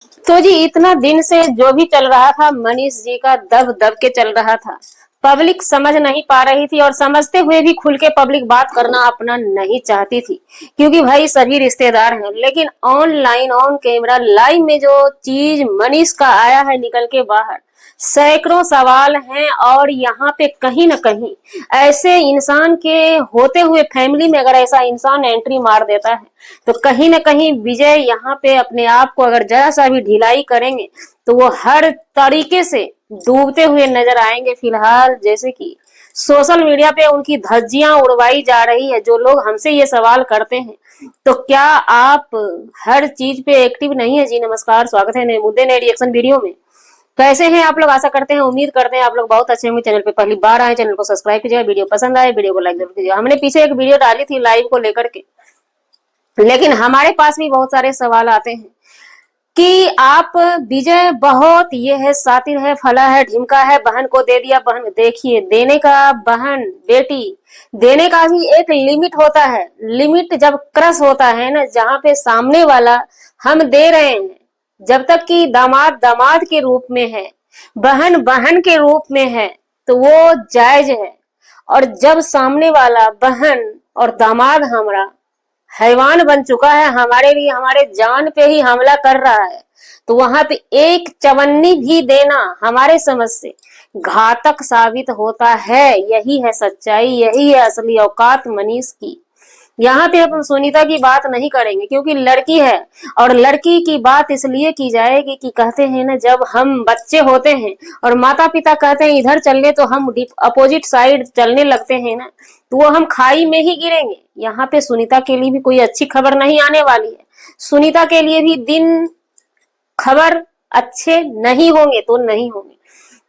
तो जी इतना दिन से जो भी चल रहा था मनीष जी का दब दब के चल रहा था। पब्लिक समझ नहीं पा रही थी और समझते हुए भी खुल के पब्लिक बात करना अपना नहीं चाहती थी, क्योंकि भाई सभी रिश्तेदार हैं। लेकिन ऑनलाइन ऑन कैमरा लाइव में जो चीज मनीष का आया है निकल के बाहर, सैकड़ों सवाल हैं। और यहाँ पे कहीं ना कहीं ऐसे इंसान के होते हुए फैमिली में अगर ऐसा इंसान एंट्री मार देता है तो कहीं ना कहीं विजय यहाँ पे अपने आप को अगर जरा सा भी ढिलाई करेंगे तो वो हर तरीके से डूबते हुए नजर आएंगे। फिलहाल जैसे कि सोशल मीडिया पे उनकी धज्जियां उड़वाई जा रही है। जो लोग हमसे ये सवाल करते हैं तो क्या आप हर चीज पे एक्टिव नहीं है? जी नमस्कार, स्वागत है नए मुद्दे नए रिएक्शन वीडियो में। कैसे हैं आप लोग? आशा करते हैं, उम्मीद करते हैं आप लोग बहुत अच्छे होंगे। चैनल पे पहली बार आए, चैनल को सब्सक्राइब कीजिएगा। वीडियो पसंद आए वीडियो को लाइक जरूर कीजिएगा। हमने पीछे एक वीडियो डाली थी लाइव को लेकर के, लेकिन हमारे पास भी बहुत सारे सवाल आते हैं कि आप विजय बहुत ये है, सातिर है, फला है, ढिमका है, बहन को दे दिया। बहन देखिए, देने का, बहन बेटी देने का भी एक लिमिट होता है। लिमिट जब क्रस होता है ना, जहां पे सामने वाला हम दे रहे हैं, जब तक कि दामाद दामाद के रूप में है, बहन बहन के रूप में है, तो वो जायज है। और जब सामने वाला बहन और दामाद हमारा हैवान बन चुका है, हमारे लिए हमारे जान पे ही हमला कर रहा है, तो वहां पे एक चवन्नी भी देना हमारे समझ से घातक साबित होता है। यही है सच्चाई, यही है असली औकात मनीष की। यहाँ पे हम सुनीता की बात नहीं करेंगे क्योंकि लड़की है, और लड़की की बात इसलिए की जाएगी कि कहते हैं ना, जब हम बच्चे होते हैं और माता पिता कहते हैं इधर चलने तो हम अपोजिट साइड चलने लगते हैं ना, तो वो हम खाई में ही गिरेंगे। यहाँ पे सुनीता के लिए भी कोई अच्छी खबर नहीं आने वाली है। सुनीता के लिए भी दिन खबर अच्छे नहीं होंगे तो नहीं होंगे,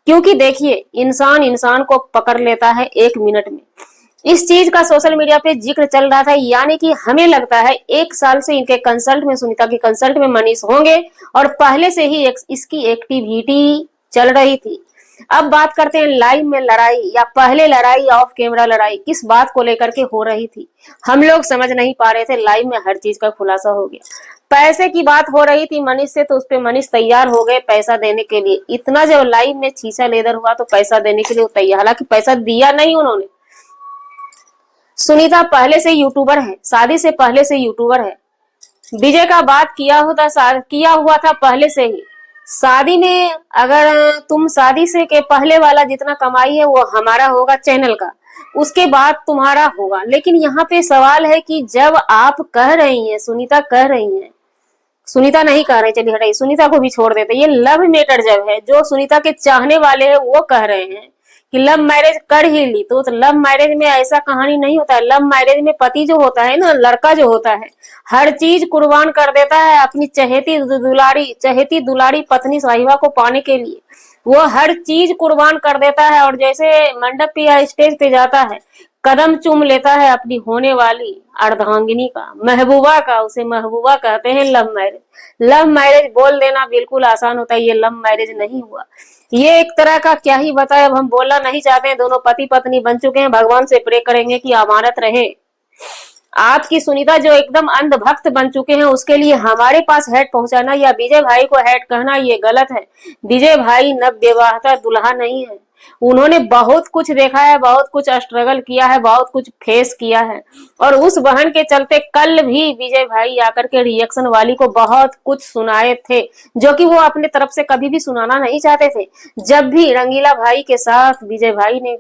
क्योंकि देखिए इंसान इंसान को पकड़ लेता है 1 मिनट में। इस चीज का सोशल मीडिया पे जिक्र चल रहा था, यानी कि हमें लगता है 1 साल से इनके कंसल्ट में, सुनीता के कंसल्ट में मनीष होंगे और पहले से ही इसकी एक्टिविटी चल रही थी। अब बात करते हैं लाइव में लड़ाई या पहले लड़ाई, ऑफ कैमरा लड़ाई किस बात को लेकर के हो रही थी, हम लोग समझ नहीं पा रहे थे। लाइव में हर चीज का खुलासा हो गया। पैसे की बात हो रही थी मनीष से, तो उस पे मनीष तैयार हो गए पैसा देने के लिए। इतना जब लाइव में छीछा लेदर हुआ तो पैसा देने के लिए तैयार, हालांकि पैसा दिया नहीं उन्होंने। सुनीता पहले से यूट्यूबर है, शादी से पहले से यूट्यूबर है। विजय का बात किया हुआ था पहले से ही। शादी में अगर तुम शादी से के पहले वाला जितना कमाई है वो हमारा होगा चैनल का, उसके बाद तुम्हारा होगा। लेकिन यहाँ पे सवाल है कि जब आप कह रही हैं, सुनीता कह रही हैं, सुनीता नहीं कह रही, चलिए हटाइए, सुनीता को भी छोड़ देते, ये लव मैटर जब है, जो सुनीता के चाहने वाले हैं वो कह रहे हैं कि लव मैरिज कर ही ली, तो लव मैरिज में ऐसा कहानी नहीं होता है। लव मैरिज में पति जो होता है ना, लड़का जो होता है, हर चीज कुर्बान कर देता है अपनी चहेती दुलारी पत्नी साहिबा को पाने के लिए। वो हर चीज कुर्बान कर देता है, और जैसे मंडप पे या स्टेज पे जाता है, कदम चूम लेता है अपनी होने वाली अर्धांगिनी का, महबूबा का। उसे महबूबा कहते हैं। लव मैरिज, लव मैरिज बोल देना बिल्कुल आसान होता है, ये लव मैरिज नहीं हुआ। ये एक तरह का क्या ही बताए, अब हम बोलना नहीं चाहते हैं। दोनों पति पत्नी बन चुके हैं, भगवान से प्रे करेंगे कि अमानत रहे। आपकी सुनीता जो एकदम अंधभक्त बन चुके हैं, उसके लिए हमारे पास हेड पहुंचाना या विजय भाई को हेड कहना ये गलत है। विजय भाई नवविवाहिता दुल्हा नहीं है। उन्होंने बहुत कुछ देखा है, बहुत कुछ स्ट्रगल किया है, बहुत कुछ फेस किया है, और उस बहन के चलते कल भी विजय भाई आकर के रिएक्शन वाली को बहुत कुछ सुनाए थे, जो कि वो अपने तरफ से कभी भी सुनाना नहीं चाहते थे। जब भी रंगीला भाई के साथ विजय भाई ने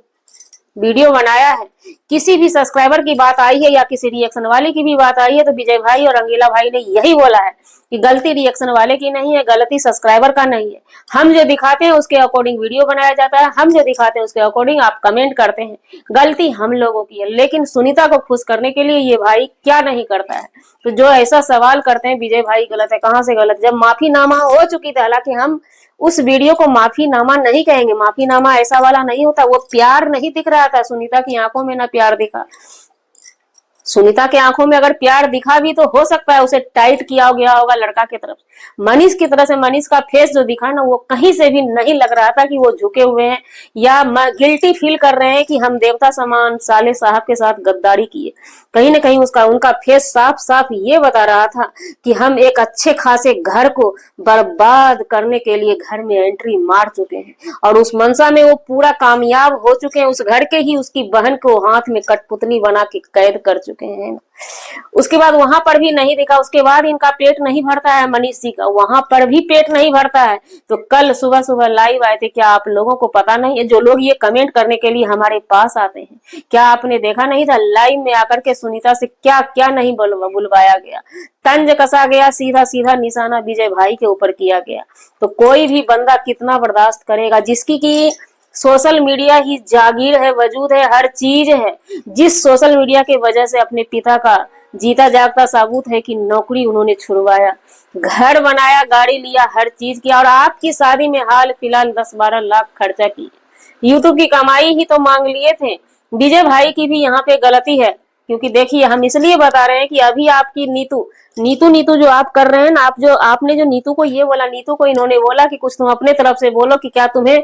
वीडियो बनाया है, किसी भी सब्सक्राइबर की बात आई है या किसी रिएक्शन वाले की भी बात आई है, तो विजय भाई और रंगीला भाई ने यही बोला है कि गलती रिएक्शन वाले की नहीं है, गलती सब्सक्राइबर का नहीं है। हम जो दिखाते हैं उसके अकॉर्डिंग वीडियो बनाया जाता है, हम जो दिखाते हैं उसके अकॉर्डिंग आप कमेंट करते हैं, गलती हम लोगों की है। लेकिन सुनीता को खुश करने के लिए ये भाई क्या नहीं करता है। तो जो ऐसा सवाल करते हैं विजय भाई गलत है, कहाँ से गलत? जब माफीनामा हो चुकी थी, हालांकि हम उस वीडियो को माफीनामा नहीं कहेंगे, माफीनामा ऐसा वाला नहीं होता, वो प्यार नहीं दिख रहा था, सुनीता की आंखों में ना प्यार दिखा। सुनीता के आंखों में अगर प्यार दिखा भी तो हो सकता है उसे टाइट किया गया होगा लड़का की तरफ से। मनीष की तरफ से मनीष का फेस जो दिखा ना, वो कहीं से भी नहीं लग रहा था कि वो झुके हुए हैं या गिल्टी फील कर रहे हैं कि हम देवता समान साले साहब के साथ गद्दारी किए। कहीं ना कहीं उसका उनका फेस साफ साफ ये बता रहा था कि हम एक अच्छे खासे घर को बर्बाद करने के लिए घर में एंट्री मार चुके हैं और उस मंशा में वो पूरा कामयाब हो चुके हैं। उस घर के ही उसकी बहन को हाथ में कठपुतली बना के कैद कर चुके हैं। उसके बाद वहां पर भी नहीं दिखा। उसके बाद इनका पेट नहीं भरता है मनीष जी का, वहां पर भी पेट नहीं भरता है। तो कल सुबह सुबह लाइव आए थे, क्या आप लोगों को पता नहीं है? जो लोग ये कमेंट करने के लिए हमारे पास आते हैं, क्या आपने देखा नहीं था लाइव में आकर के सुनीता से क्या क्या नहीं बुलवाया गया? तंज कसा गया, सीधा सीधा निशाना विजय भाई के ऊपर किया गया। तो कोई भी बंदा कितना बर्दाश्त करेगा, जिसकी की सोशल मीडिया ही जागीर है, वजूद है, हर चीज है। जिस सोशल मीडिया के वजह से अपने पिता का जीता जागता सबूत है कि नौकरी उन्होंने छुड़वाया, घर बनाया, गाड़ी लिया, हर चीज किया और आपकी शादी में हाल फिलहाल 10-12 लाख खर्चा किए। यूट्यूब की कमाई ही तो मांग लिए थे। विजय भाई की भी यहाँ पे गलती है, क्योंकि देखिए हम इसलिए बता रहे हैं कि अभी आपकी नीतू नीतू नीतू जो आप कर रहे हैं ना, आपने जो नीतू को ये बोला, नीतू को इन्होंने बोला कि कुछ तुम अपने तरफ से बोलो कि क्या तुम्हें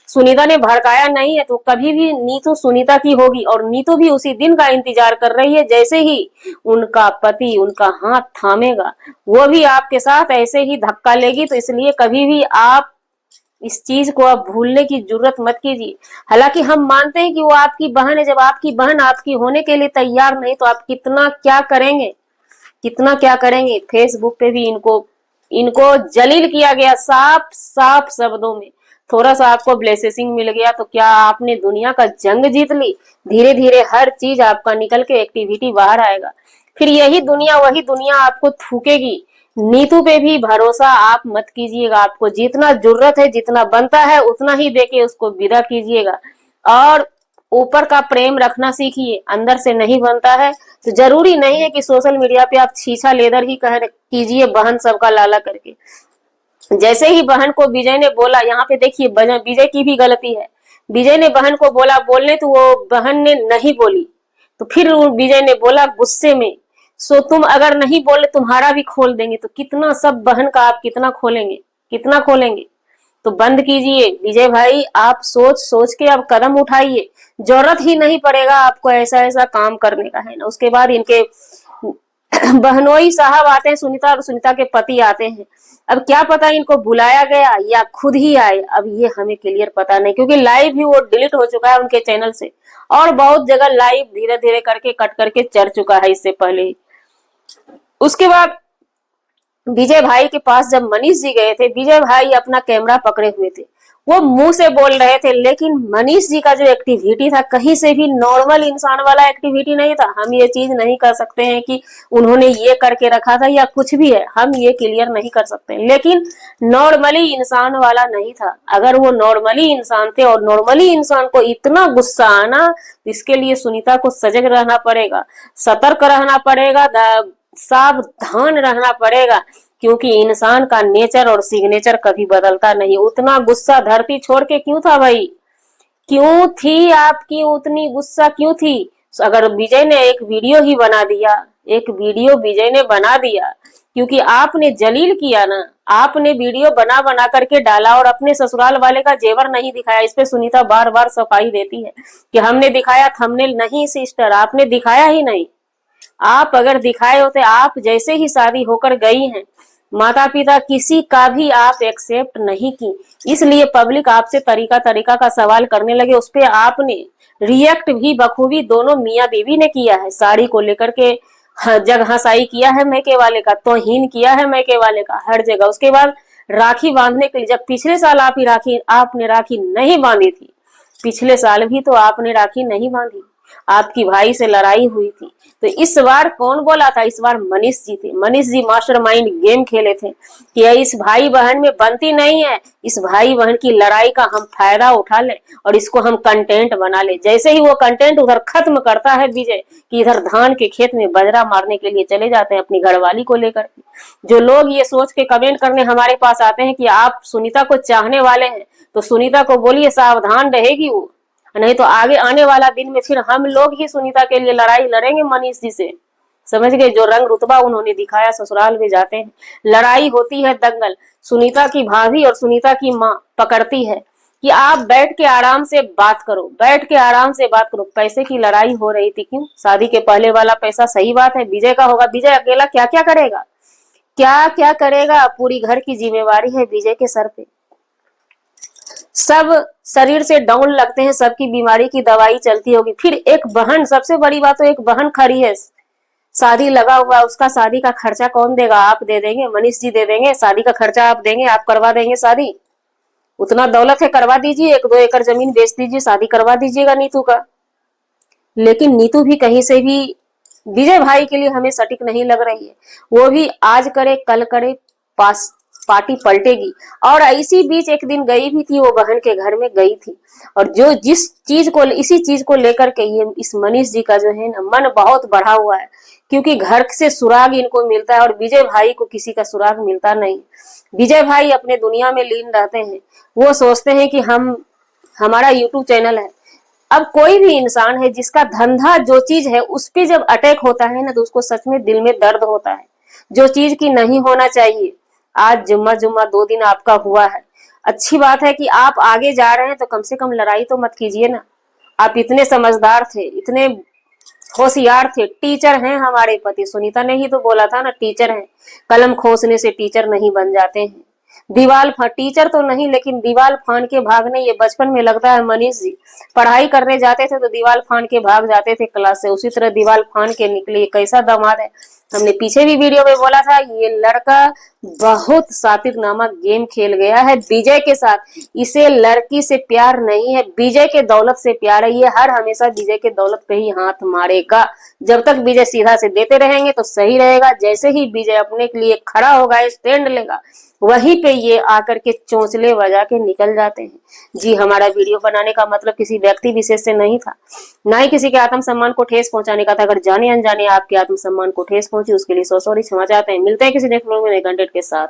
सुनीता ने भड़काया नहीं है, तो कभी भी नीतू सुनीता की होगी और नीतू भी उसी दिन का इंतजार कर रही है। जैसे ही उनका पति उनका हाथ थामेगा, वो भी आपके साथ ऐसे ही धक्का लेगी। तो इसलिए कभी भी आप इस चीज को आप भूलने की जरूरत मत कीजिए। हालांकि हम मानते हैं कि वो आपकी बहन है, जब आपकी बहन आपकी होने के लिए तैयार नहीं तो आप कितना क्या करेंगे, कितना क्या करेंगे। फेसबुक पे भी इनको इनको जलील किया गया साफ साफ शब्दों में। थोड़ा सा आपको ब्लेसिंग मिल गया तो क्या आपने दुनिया का जंग जीत ली? धीरे धीरे हर चीज आपका निकल के एक्टिविटी बाहर आएगा, फिर यही दुनिया वही दुनिया आपको थूकेगी। नीतू पे भी भरोसा आप मत कीजिएगा। आपको जितना जरूरत है, जितना बनता है उतना ही देके उसको विदा कीजिएगा और ऊपर का प्रेम रखना सीखिए, अंदर से नहीं बनता है। तो जरूरी नहीं है कि सोशल मीडिया पे आप छीछा लेदर ही कह कीजिए बहन सबका लाला करके। जैसे ही बहन को विजय ने बोला, यहाँ पे देखिए विजय की भी गलती है। विजय ने बहन को बोला बोलने, तो वो बहन ने नहीं बोली, तो फिर विजय ने बोला गुस्से में, सो तुम अगर नहीं बोले तुम्हारा भी खोल देंगे। तो कितना सब बहन का आप कितना खोलेंगे, कितना खोलेंगे? तो बंद कीजिए विजय भाई, आप सोच सोच के अब कदम उठाइए। जरूरत ही नहीं पड़ेगा आपको ऐसा ऐसा काम करने का, है ना। उसके बाद इनके बहनोई साहब आते हैं, सुनीता और सुनीता के पति आते हैं। अब क्या पता इनको बुलाया गया या खुद ही आए, अब ये हमें क्लियर पता नहीं, क्योंकि लाइव भी वो डिलीट हो चुका है उनके चैनल से और बहुत जगह लाइव धीरे धीरे करके कट करके चढ़ चुका है इससे पहले ही। उसके बाद विजय भाई के पास जब मनीष जी गए थे, विजय भाई अपना कैमरा पकड़े हुए थे, वो मुंह से बोल रहे थे, लेकिन मनीष जी का जो एक्टिविटी था कहीं से भी नॉर्मल इंसान वाला एक्टिविटी नहीं था। हम ये चीज नहीं कर सकते हैं कि उन्होंने ये करके रखा था या कुछ भी है, हम ये क्लियर नहीं कर सकते, लेकिन नॉर्मली इंसान वाला नहीं था। अगर वो नॉर्मली इंसान थे और नॉर्मली इंसान को इतना गुस्सा आना, तो इसके लिए सुनीता को सजग रहना पड़ेगा, सतर्क रहना पड़ेगा, सावधान रहना पड़ेगा, क्योंकि इंसान का नेचर और सिग्नेचर कभी बदलता नहीं। उतना गुस्सा धरती छोड़ के क्यों था भाई? क्यों थी आपकी उतनी गुस्सा क्यों थी? अगर विजय ने एक वीडियो ही बना दिया, एक वीडियो विजय ने बना दिया, क्योंकि आपने जलील किया ना, आपने वीडियो बना बना करके डाला और अपने ससुराल वाले का जेवर नहीं दिखाया। इस पे सुनीता बार बार सफाई देती है कि हमने दिखाया थंबनेल, नहीं सिस्टर आपने दिखाया ही नहीं। आप अगर दिखाए होते, आप जैसे ही शादी होकर गई हैं, माता पिता किसी का भी आप एक्सेप्ट नहीं की, इसलिए पब्लिक आपसे तरीका तरीका का सवाल करने लगे। उस पर आपने रिएक्ट भी बखूबी दोनों मियाँ बीवी ने किया है। साड़ी को लेकर के जग हंसाई किया है मैके वाले का, तौहीन किया है मैके वाले का हर जगह। उसके बाद राखी बांधने के लिए, जब पिछले साल आपने राखी नहीं बांधी थी, पिछले साल भी तो आपने राखी नहीं बांधी, आपकी भाई से लड़ाई हुई थी। तो इस बार कौन बोला था? इस बार मनीष जी थे। मनीष जी मास्टरमाइंड गेम खेले थे कि इस भाई बहन में बनती नहीं है, इस भाई बहन की लड़ाई का हम फायदा उठा लें और इसको हम कंटेंट बना ले। जैसे ही वो कंटेंट उधर खत्म करता है विजय, कि इधर धान के खेत में बजरा मारने के लिए चले जाते हैं अपनी घरवाली को लेकर। जो लोग ये सोच के कमेंट करने हमारे पास आते हैं कि आप सुनीता को चाहने वाले हैं, तो सुनीता को बोलिए सावधान रहेगी वो। नहीं तो आगे आने वाला दिन में फिर हम लोग ही सुनीता के लिए लड़ाई लड़ेंगे मनीष जी से। समझ गए, जो रंग रुतबा उन्होंने दिखाया ससुराल में जाते हैं, लड़ाई होती है दंगल। सुनीता की भाभी और सुनीता की माँ पकड़ती है कि आप बैठ के आराम से बात करो, बैठ के आराम से बात करो। पैसे की लड़ाई हो रही थी, क्यों? शादी के पहले वाला पैसा सही बात है विजय का होगा। विजय अकेला क्या क्या करेगा, क्या क्या करेगा? पूरी घर की जिम्मेवारी है विजय के सर पे। सब शरीर से डाउन लगते हैं, सबकी बीमारी की दवाई चलती होगी। फिर एक बहन, सबसे बड़ी बात तो एक बहन खड़ी है, शादी लगा हुआ, उसका शादी का खर्चा कौन देगा? आप दे देंगे, मनीष जी दे देंगे। शादी का खर्चा आप देंगे, आप करवा देंगे शादी। उतना दौलत है, करवा दीजिए, 1-2 एकड़ जमीन बेच दीजिए, शादी करवा दीजिएगा नीतू का। लेकिन नीतू भी कहीं से भी विजय भाई के लिए हमें सटीक नहीं लग रही है। वो भी आज करे कल करे, पास पार्टी पलटेगी। और इसी बीच एक दिन गई भी थी, वो बहन के घर में गई थी, और जो जिस चीज को, इसी चीज को लेकर के ये इस मनीष जी का जो है ना मन बहुत बढ़ा हुआ है, क्योंकि घर से सुराग इनको मिलता है और विजय भाई को किसी का सुराग मिलता नहीं। विजय भाई अपने दुनिया में लीन रहते हैं, वो सोचते हैं कि हमारा यूट्यूब चैनल है। अब कोई भी इंसान है जिसका धंधा जो चीज है उस पे जब अटैक होता है ना, तो उसको सच में दिल में दर्द होता है, जो चीज की नहीं होना चाहिए। आज जुम्मा 2 दिन आपका हुआ है, अच्छी बात है कि आप आगे जा रहे हैं, तो कम से कम लड़ाई तो मत कीजिए ना। आप इतने समझदार थे, इतने होशियार थे, टीचर हैं हमारे पति, सुनीता ने ही तो बोला था ना, टीचर हैं, कलम खोसने से टीचर नहीं बन जाते हैं। दीवाल टीचर तो नहीं, लेकिन दीवाल फान के भागने, ये बचपन में लगता है मनीष जी पढ़ाई करने जाते थे तो दीवाल फान के भाग जाते थे क्लास से, उसी तरह दीवाल फान के निकले। कैसा दामाद है, हमने पीछे भी वीडियो में बोला था, ये लड़का बहुत सातिक नामक गेम खेल गया है विजय के साथ। इसे लड़की से प्यार नहीं है, विजय के दौलत से प्यार है। ये हर हमेशा विजय के दौलत पे ही हाथ मारेगा। जब तक विजय सीधा से देते रहेंगे तो सही रहेगा, जैसे ही विजय अपने के लिए खड़ा होगा, स्टैंड लेगा, वहीं पे ये आकर के चोंचले बजा के निकल जाते हैं। जी, हमारा वीडियो बनाने का मतलब किसी व्यक्ति विशेष से नहीं था, ना ही किसी के आत्मसम्मान को ठेस पहुंचाने का था। अगर जाने अनजाने आपके आत्मसम्मान को ठेस पहुंची, उसके लिए सॉरी, क्षमा चाहते हैं। मिलते हैं किसी नेक्स्ट व्लॉग में नए कंटेंट के साथ।